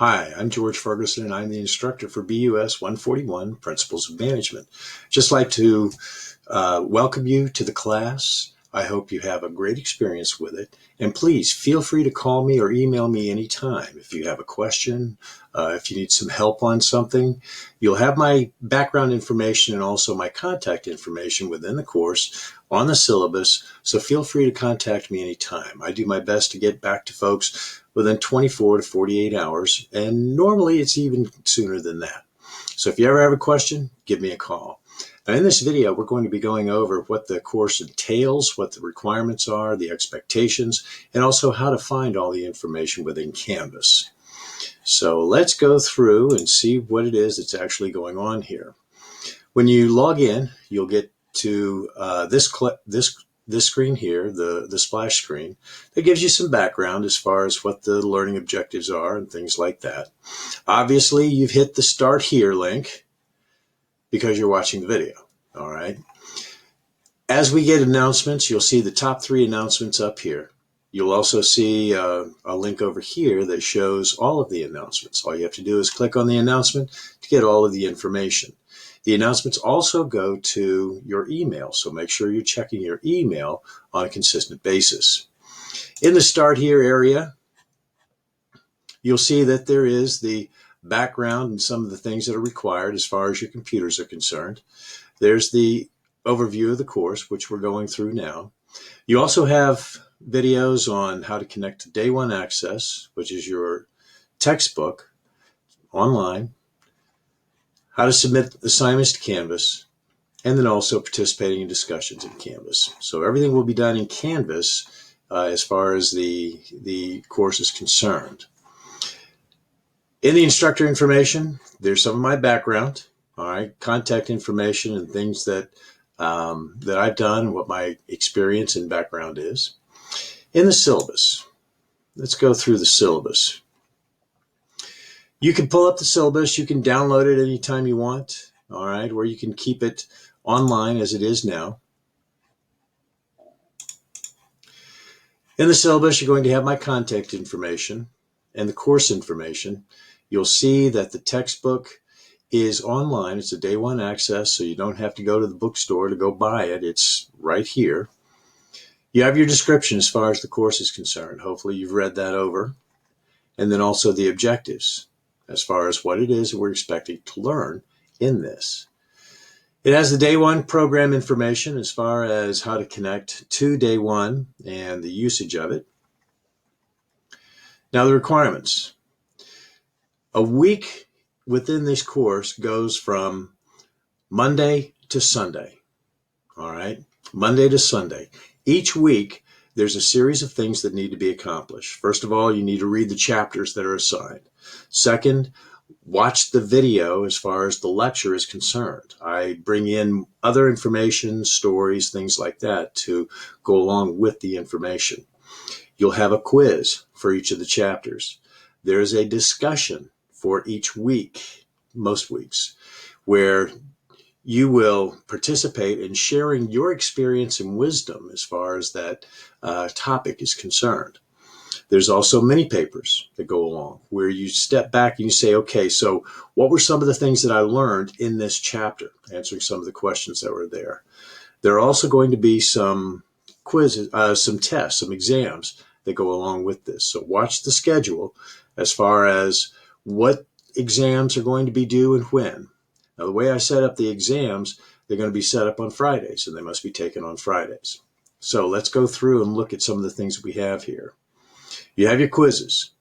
Hi, I'm George Ferguson, and I'm the instructor for BUS141, Principles of Management. Just like to welcome you to the class. I hope you have a great experience with it. And please feel free to call me or email me anytime if you have a question, if you need some help on something. You'll have my background information and also my contact information within the course on the syllabus, so feel free to contact me anytime. I do my best to get back to folks within 24 to 48 hours, and normally it's even sooner than that. So if you ever have a question, give me a call. Now, in this video, we're going to be going over what the course entails, what the requirements are, the expectations, and also how to find all the information within Canvas. So let's go through and see what it is that's actually going on here. When you log in, you'll get to this screen here, the splash screen, that gives you some background as far as what the learning objectives are and things like that. Obviously, you've hit the Start Here link because you're watching the video, all right? As we get announcements, you'll see the top 3 announcements up here. You'll also see a link over here that shows all of the announcements. All you have to do is click on the announcement to get all of the information. The announcements also go to your email, so make sure you're checking your email on a consistent basis. In the Start Here area, you'll see that there is the background and some of the things that are required as far as your computers are concerned. There's the overview of the course, which we're going through now. You also have videos on how to connect to Day 1 Access, which is your textbook online, how to submit assignments to Canvas, and then also participating in discussions in Canvas. So everything will be done in Canvas as far as the course is concerned. In the instructor information, there's some of my background, all right, contact information and things that I've done, what my experience and background is. In the syllabus, let's go through the syllabus. You can pull up the syllabus, you can download it anytime you want, all right, or you can keep it online as it is now. In the syllabus, you're going to have my contact information and the course information. You'll see that the textbook is online. It's a Day 1 Access, so you don't have to go to the bookstore to go buy it. It's right here. You have your description as far as the course is concerned. Hopefully you've read that over. And then also the objectives as far as what it is that we're expecting to learn in this. It has the Day 1 program information as far as how to connect to Day 1 and the usage of it. Now the requirements. A week within this course goes from Monday to Sunday, all right? Monday to Sunday. Each week, there's a series of things that need to be accomplished. First of all, you need to read the chapters that are assigned. Second, watch the video as far as the lecture is concerned. I bring in other information, stories, things like that to go along with the information. You'll have a quiz for each of the chapters. There's a discussion for each week, most weeks, where you will participate in sharing your experience and wisdom as far as that topic is concerned. There's also mini papers that go along where you step back and you say, okay, so what were some of the things that I learned in this chapter, answering some of the questions that were there. There are also going to be some quizzes, some tests, some exams that go along with this. So watch the schedule as far as what exams are going to be due and when. Now, the way I set up the exams, they're going to be set up on Fridays, and they must be taken on Fridays. So let's go through and look at some of the things that we have here. You have your quizzes.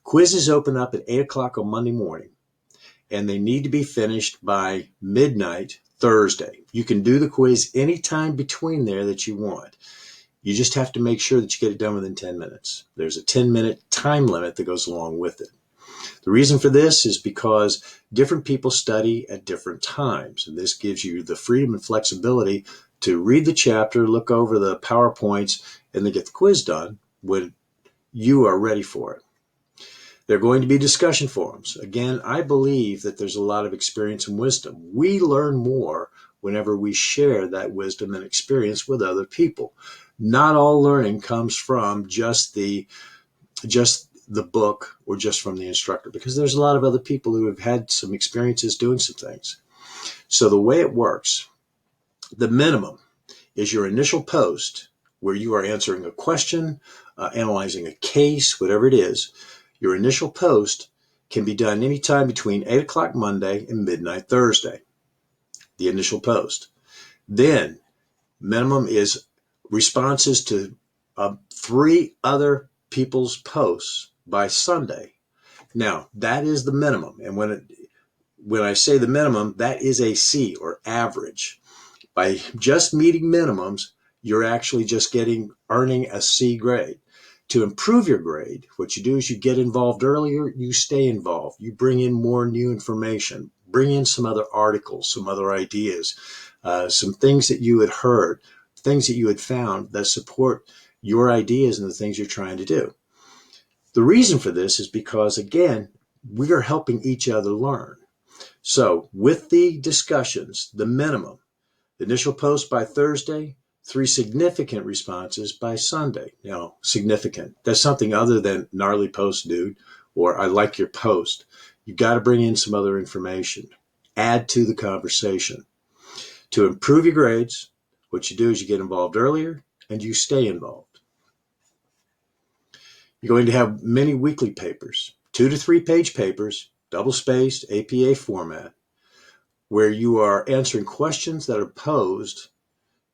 Quizzes open up at 8 o'clock on Monday morning, and they need to be finished by midnight Thursday. You can do the quiz anytime between there that you want. You just have to make sure that you get it done within 10 minutes. There's a 10-minute time limit that goes along with it. The reason for this is because different people study at different times, and this gives you the freedom and flexibility to read the chapter, look over the PowerPoints, and then get the quiz done when you are ready for it. There are going to be discussion forums. Again, I believe that there's a lot of experience and wisdom. We learn more whenever we share that wisdom and experience with other people. Not all learning comes from just the book or just from the instructor, because there's a lot of other people who have had some experiences doing some things. So the way it works, the minimum is your initial post where you are answering a question, analyzing a case, whatever it is. Your initial post can be done anytime between 8 o'clock Monday and midnight Thursday, the initial post. Then minimum is responses to 3 other people's posts by Sunday. Now, that is the minimum. And when I say the minimum, that is a C, or average. By just meeting minimums, you're actually just earning a C grade. To improve your grade, what you do is you get involved earlier, you stay involved, you bring in more new information, bring in some other articles, some other ideas, some things that you had heard, things that you had found that support your ideas and the things you're trying to do. The reason for this is because, again, we are helping each other learn. So with the discussions, the minimum, the initial post by Thursday, 3 significant responses by Sunday. Now, significant, that's something other than gnarly post, dude, or I like your post. You got to bring in some other information, add to the conversation. To improve your grades, what you do is you get involved earlier and you stay involved. You're going to have many weekly papers, 2 to 3 page papers, double-spaced APA format, where you are answering questions that are posed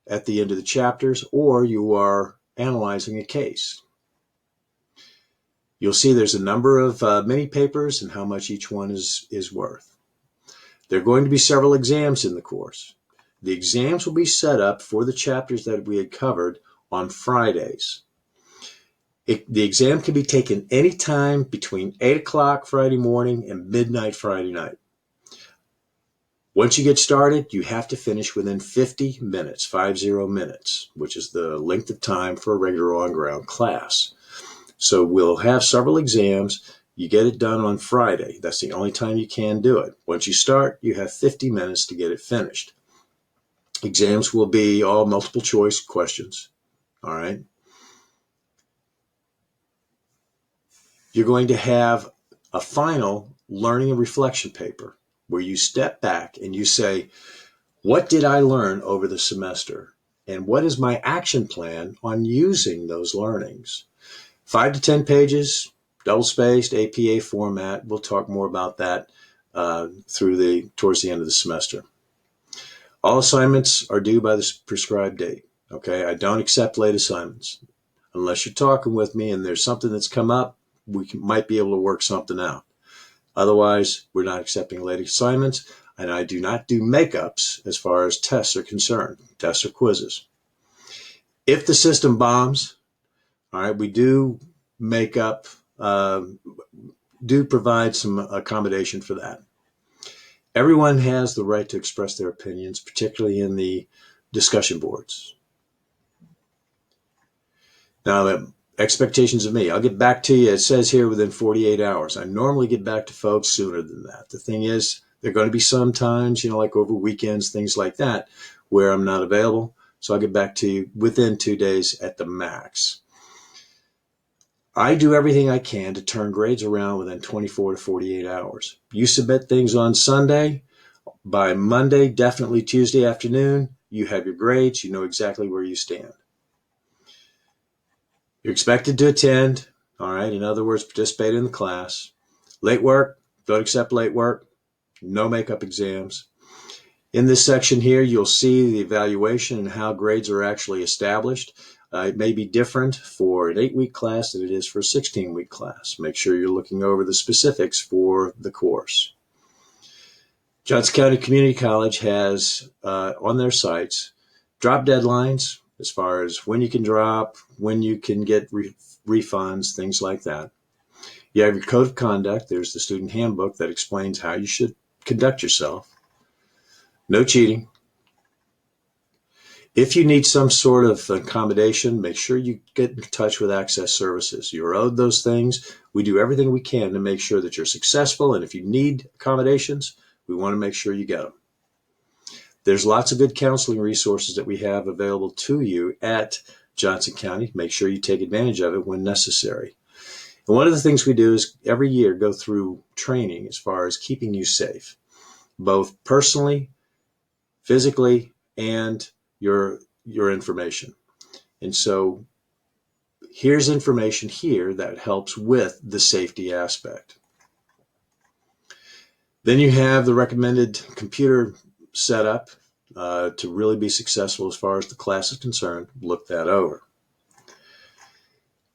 at the end of the chapters, or you are analyzing a case. You'll see there's a number of mini papers and how much each one is worth. There are going to be several exams in the course. The exams will be set up for the chapters that we had covered on Fridays. The exam can be taken anytime between 8 o'clock Friday morning and midnight Friday night. Once you get started, you have to finish within 50 minutes, 50 minutes, which is the length of time for a regular on-ground class. So we'll have several exams. You get it done on Friday. That's the only time you can do it. Once you start, you have 50 minutes to get it finished. Exams will be all multiple choice questions. All right. You're going to have a final learning and reflection paper where you step back and you say, what did I learn over the semester? And what is my action plan on using those learnings? 5 to 10 pages, double-spaced, APA format. We'll talk more about that towards the end of the semester. All assignments are due by the prescribed date. Okay, I don't accept late assignments. Unless you're talking with me and there's something that's come up, we might be able to work something out. Otherwise, we're not accepting late assignments, and I do not do makeups as far as tests are concerned, tests or quizzes. If the system bombs, all right, we do make up, do provide some accommodation for that. Everyone has the right to express their opinions, particularly in the discussion boards. Now, the expectations of me, I'll get back to you. It says here within 48 hours. I normally get back to folks sooner than that. The thing is, there are going to be some times, like over weekends, things like that, where I'm not available. So I'll get back to you within 2 days at the max. I do everything I can to turn grades around within 24 to 48 hours. You submit things on Sunday. By Monday, definitely Tuesday afternoon, you have your grades. You know exactly where you stand. You're expected to attend, all right? In other words, participate in the class. Late work, don't accept late work. No makeup exams. In this section here, you'll see the evaluation and how grades are actually established. It may be different for an 8-week class than it is for a 16-week class. Make sure you're looking over the specifics for the course. Johnson County Community College has on their sites drop deadlines as far as when you can drop, when you can get refunds, things like that. You have your code of conduct. There's the student handbook that explains how you should conduct yourself. No cheating. If you need some sort of accommodation, make sure you get in touch with Access Services. You're owed those things. We do everything we can to make sure that you're successful. And if you need accommodations, we want to make sure you get them. There's lots of good counseling resources that we have available to you at Johnson County. Make sure you take advantage of it when necessary. And one of the things we do is every year go through training as far as keeping you safe, both personally, physically, and your information. And so here's information here that helps with the safety aspect. Then you have the recommended computer setup to really be successful as far as the class is concerned. Look that over.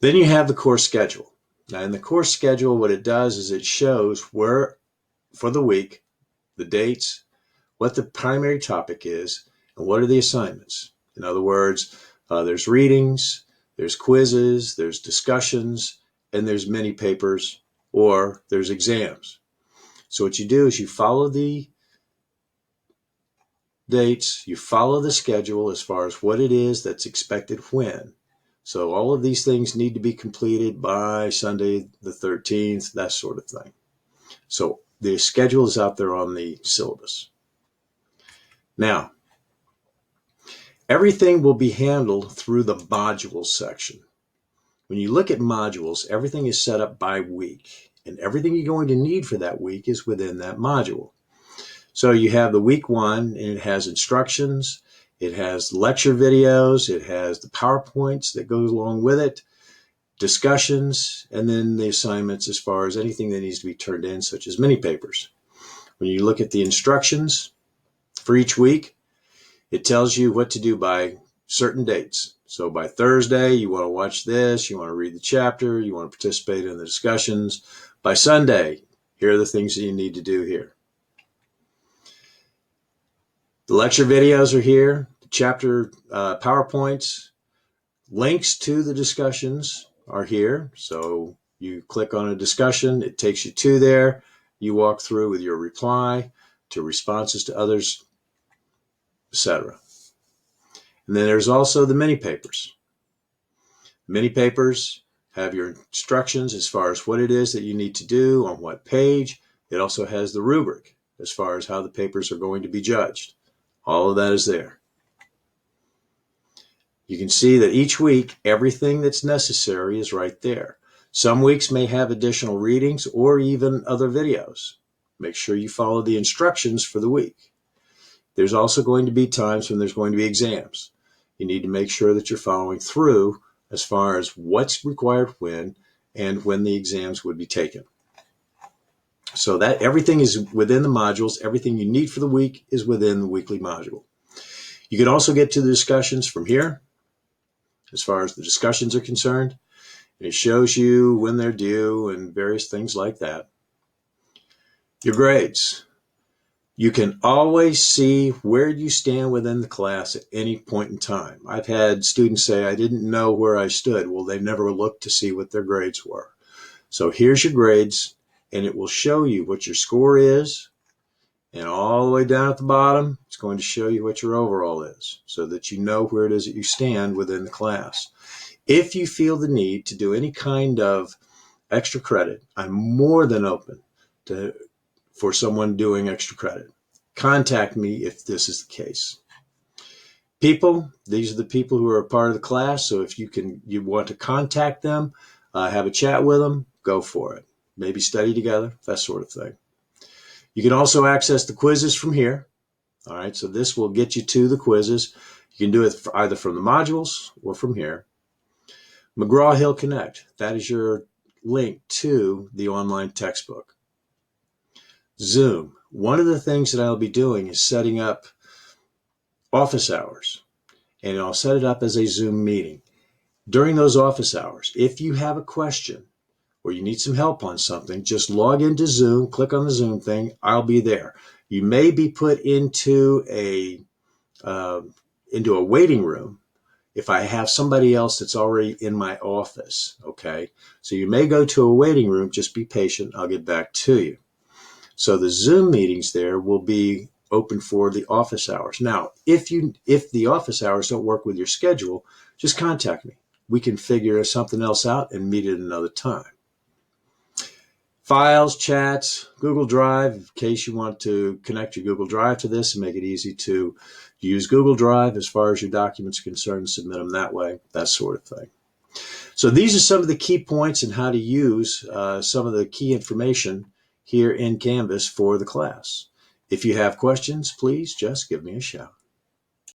Then you have the course schedule. Now in the course schedule, what it does is it shows where for the week, the dates, what the primary topic is, and what are the assignments. In other words, there's readings, there's quizzes, there's discussions, and there's mini papers, or there's exams. So what you do is you follow the dates, you follow the schedule as far as what it is that's expected when. So all of these things need to be completed by Sunday the 13th, that sort of thing. So the schedule is out there on the syllabus. Now, everything will be handled through the modules section. When you look at modules, everything is set up by week, and everything you're going to need for that week is within that module. So you have the week one, and it has instructions, it has lecture videos, it has the PowerPoints that goes along with it, discussions, and then the assignments as far as anything that needs to be turned in, such as mini papers. When you look at the instructions for each week, it tells you what to do by certain dates. So by Thursday, you want to watch this, you want to read the chapter, you want to participate in the discussions. By Sunday, here are the things that you need to do here. The lecture videos are here, the chapter PowerPoints, links to the discussions are here. So you click on a discussion, it takes you to there, you walk through with your reply to responses to others, etc. And then there's also the mini papers. Mini papers have your instructions as far as what it is that you need to do on what page. It also has the rubric as far as how the papers are going to be judged. All of that is there. You can see that each week, everything that's necessary is right there. Some weeks may have additional readings or even other videos. Make sure you follow the instructions for the week. There's also going to be times when there's going to be exams. You need to make sure that you're following through as far as what's required when and when the exams would be taken. So that everything is within the modules. Everything you need for the week is within the weekly module. You can also get to the discussions from here as far as the discussions are concerned. And it shows you when they're due and various things like that. Your grades. You can always see where you stand within the class at any point in time. I've had students say, I didn't know where I stood. Well, they never looked to see what their grades were. So here's your grades, and it will show you what your score is. And all the way down at the bottom, it's going to show you what your overall is so that you know where it is that you stand within the class. If you feel the need to do any kind of extra credit, I'm more than open for someone doing extra credit. Contact me if this is the case. People, these are the people who are a part of the class. So if you want to contact them, have a chat with them, go for it. Maybe study together, that sort of thing. You can also access the quizzes from here. All right, so this will get you to the quizzes. You can do it either from the modules or from here. McGraw-Hill Connect, that is your link to the online textbook. Zoom. One of the things that I'll be doing is setting up office hours, and I'll set it up as a Zoom meeting. During those office hours, if you have a question or you need some help on something, just log into Zoom, click on the Zoom thing, I'll be there. You may be put into a waiting room if I have somebody else that's already in my office, okay? So you may go to a waiting room, just be patient, I'll get back to you. So the Zoom meetings there will be open for the office hours. Now, if the office hours don't work with your schedule, just contact me. We can figure something else out and meet at another time. Files, chats, Google Drive, in case you want to connect your Google Drive to this and make it easy to use Google Drive as far as your documents are concerned, submit them that way, that sort of thing. So these are some of the key points and how to use some of the key information here in Canvas for the class. If you have questions, please just give me a shout.